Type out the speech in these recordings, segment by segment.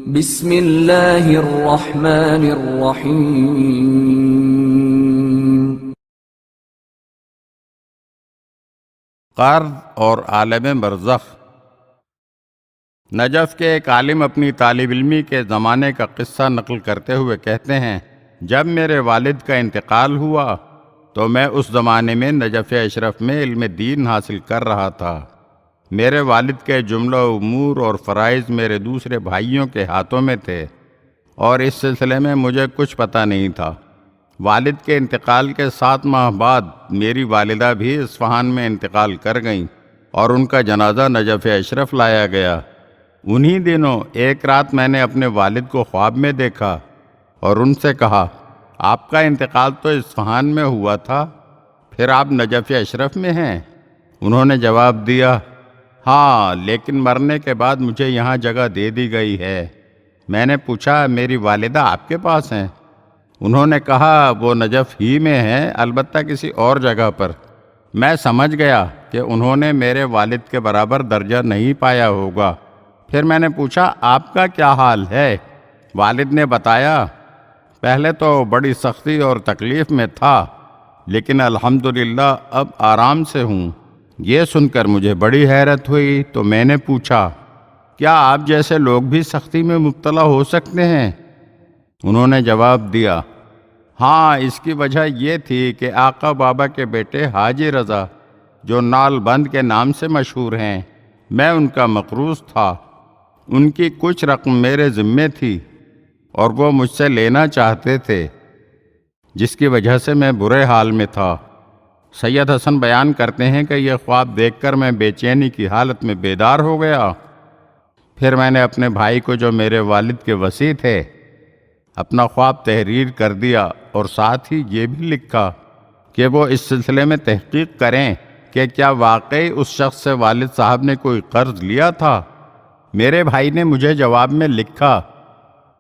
بسم اللہ الرحمن الرحیم۔ قرض اور عالم برزخ۔ نجف کے ایک عالم اپنی طالب علمی کے زمانے کا قصہ نقل کرتے ہوئے کہتے ہیں، جب میرے والد کا انتقال ہوا تو میں اس زمانے میں نجف اشرف میں علم دین حاصل کر رہا تھا۔ میرے والد کے جملہ امور اور فرائض میرے دوسرے بھائیوں کے ہاتھوں میں تھے، اور اس سلسلے میں مجھے کچھ پتہ نہیں تھا۔ والد کے انتقال کے 7 ماہ بعد میری والدہ بھی اصفہان میں انتقال کر گئیں اور ان کا جنازہ نجف اشرف لایا گیا۔ انہی دنوں ایک رات میں نے اپنے والد کو خواب میں دیکھا اور ان سے کہا، آپ کا انتقال تو اصفہان میں ہوا تھا، پھر آپ نجف اشرف میں ہیں؟ انہوں نے جواب دیا، ہاں، لیکن مرنے کے بعد مجھے یہاں جگہ دے دی گئی ہے۔ میں نے پوچھا، میری والدہ آپ کے پاس ہیں؟ انہوں نے کہا، وہ نجف ہی میں ہیں، البتہ کسی اور جگہ پر۔ میں سمجھ گیا کہ انہوں نے میرے والد کے برابر درجہ نہیں پایا ہوگا۔ پھر میں نے پوچھا، آپ کا کیا حال ہے؟ والد نے بتایا، پہلے تو بڑی سختی اور تکلیف میں تھا، لیکن الحمدللہ اب آرام سے ہوں۔ یہ سن کر مجھے بڑی حیرت ہوئی تو میں نے پوچھا، کیا آپ جیسے لوگ بھی سختی میں مبتلا ہو سکتے ہیں؟ انہوں نے جواب دیا، ہاں، اس کی وجہ یہ تھی کہ آقا بابا کے بیٹے حاجی رضا، جو نال بند کے نام سے مشہور ہیں، میں ان کا مقروض تھا۔ ان کی کچھ رقم میرے ذمے تھی اور وہ مجھ سے لینا چاہتے تھے، جس کی وجہ سے میں برے حال میں تھا۔ سید حسن بیان کرتے ہیں کہ یہ خواب دیکھ کر میں بے چینی کی حالت میں بیدار ہو گیا۔ پھر میں نے اپنے بھائی کو، جو میرے والد کے وصی تھے، اپنا خواب تحریر کر دیا اور ساتھ ہی یہ بھی لکھا کہ وہ اس سلسلے میں تحقیق کریں کہ کیا واقعی اس شخص سے والد صاحب نے کوئی قرض لیا تھا۔ میرے بھائی نے مجھے جواب میں لکھا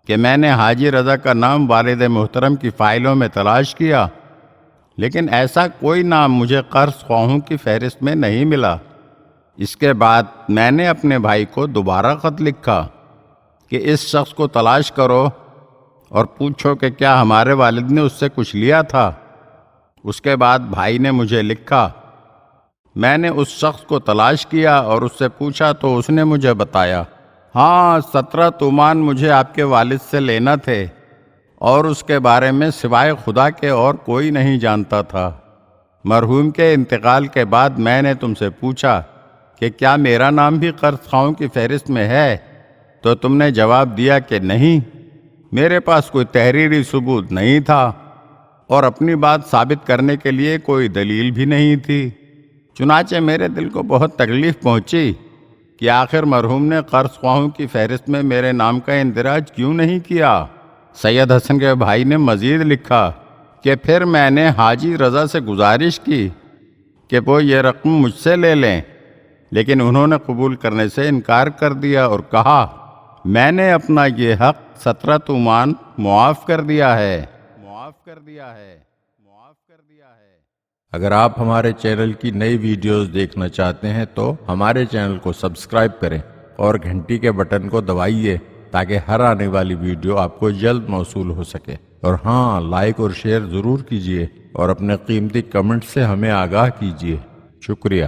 کہ میں نے حاجی رضا کا نام والد محترم کی فائلوں میں تلاش کیا، لیکن ایسا کوئی نام مجھے قرض خواہوں کی فہرست میں نہیں ملا۔ اس کے بعد میں نے اپنے بھائی کو دوبارہ خط لکھا کہ اس شخص کو تلاش کرو اور پوچھو کہ کیا ہمارے والد نے اس سے کچھ لیا تھا۔ اس کے بعد بھائی نے مجھے لکھا، میں نے اس شخص کو تلاش کیا اور اس سے پوچھا تو اس نے مجھے بتایا، ہاں، 17 تومان مجھے آپ کے والد سے لینا تھے، اور اس کے بارے میں سوائے خدا کے اور کوئی نہیں جانتا تھا۔ مرحوم کے انتقال کے بعد میں نے تم سے پوچھا کہ کیا میرا نام بھی قرض خواہوں کی فہرست میں ہے، تو تم نے جواب دیا کہ نہیں۔ میرے پاس کوئی تحریری ثبوت نہیں تھا اور اپنی بات ثابت کرنے کے لیے کوئی دلیل بھی نہیں تھی۔ چنانچہ میرے دل کو بہت تکلیف پہنچی کہ آخر مرحوم نے قرض خواہوں کی فہرست میں میرے نام کا اندراج کیوں نہیں کیا۔ سید حسن کے بھائی نے مزید لکھا کہ پھر میں نے حاجی رضا سے گزارش کی کہ وہ یہ رقم مجھ سے لے لیں، لیکن انہوں نے قبول کرنے سے انکار کر دیا اور کہا، میں نے اپنا یہ حق 17 تومان معاف کر دیا ہے۔ اگر آپ ہمارے چینل کی نئی ویڈیوز دیکھنا چاہتے ہیں تو ہمارے چینل کو سبسکرائب کریں اور گھنٹی کے بٹن کو دبائیے تاکہ ہر آنے والی ویڈیو آپ کو جلد موصول ہو سکے۔ اور ہاں، لائک اور شیئر ضرور کیجیے اور اپنے قیمتی کمنٹ سے ہمیں آگاہ کیجیے۔ شکریہ۔